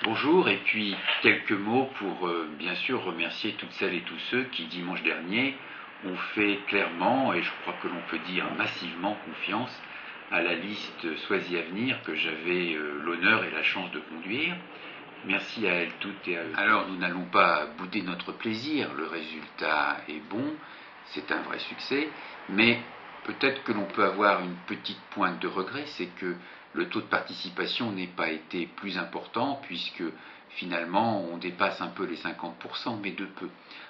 Bonjour, et puis quelques mots pour bien sûr remercier toutes celles et tous ceux qui dimanche dernier ont fait clairement, et je crois que l'on peut dire massivement, confiance à la liste Soisy Avenir que j'avais l'honneur et la chance de conduire. Merci à elles toutes et à eux. Alors nous n'allons pas bouder notre plaisir, le résultat est bon, c'est un vrai succès, mais peut-être que l'on peut avoir une petite pointe de regret, c'est que le taux de participation n'ait pas été plus important, puisque finalement on dépasse un peu les 50%, mais de peu.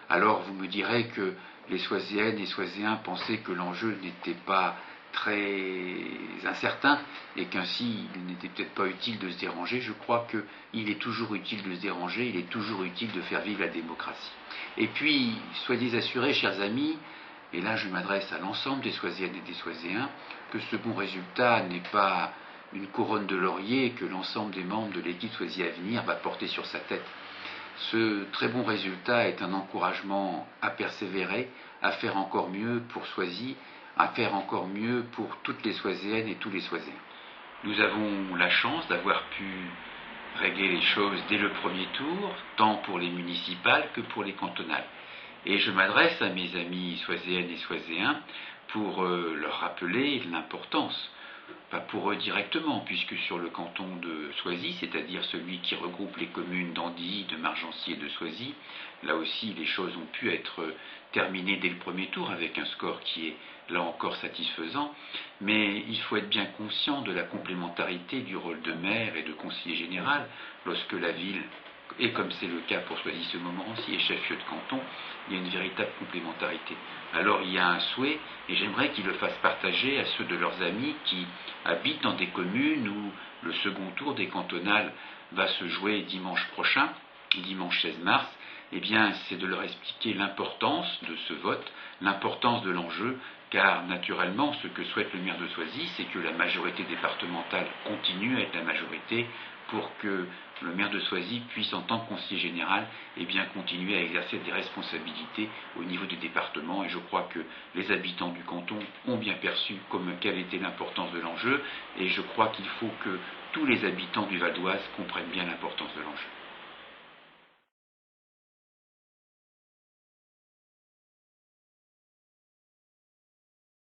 Alors vous me direz que les Soisiennes et Soisiens pensaient que l'enjeu n'était pas très incertain et qu'ainsi il n'était peut-être pas utile de se déranger. Je crois qu'il est toujours utile de se déranger, il est toujours utile de faire vivre la démocratie. Et puis, soyez assurés, chers amis, et là je m'adresse à l'ensemble des Soisiennes et des Soisiens, que ce bon résultat n'est pas une couronne de laurier que l'ensemble des membres de l'équipe Soisy Avenir va porter sur sa tête. Ce très bon résultat est un encouragement à persévérer, à faire encore mieux pour Soisy, à faire encore mieux pour toutes les Soisiennes et tous les Soisiens. Nous avons la chance d'avoir pu régler les choses dès le premier tour, tant pour les municipales que pour les cantonales. Et je m'adresse à mes amis Soisiennes et Soisiens pour leur rappeler l'importance, pas pour eux directement, puisque sur le canton de Soisy, c'est-à-dire celui qui regroupe les communes d'Andilly, de Margency et de Soisy, là aussi les choses ont pu être terminées dès le premier tour avec un score qui est là encore satisfaisant, mais il faut être bien conscient de la complémentarité du rôle de maire et de conseiller général lorsque la ville, et comme c'est le cas pour Soisy ce moment-ci, est chef-lieu de canton, il y a une véritable complémentarité. Alors il y a un souhait, et j'aimerais qu'ils le fassent partager à ceux de leurs amis qui habitent dans des communes où le second tour des cantonales va se jouer dimanche prochain, dimanche 16 mars. Eh bien, c'est de leur expliquer l'importance de ce vote, l'importance de l'enjeu, car naturellement, ce que souhaite le maire de Soisy, c'est que la majorité départementale continue à être la majorité pour que le maire de Soisy puisse, en tant que conseiller général, continuer à exercer des responsabilités au niveau du département. Et je crois que les habitants du canton ont bien perçu quelle était l'importance de l'enjeu. Et je crois qu'il faut que tous les habitants du Val d'Oise comprennent bien l'importance de l'enjeu.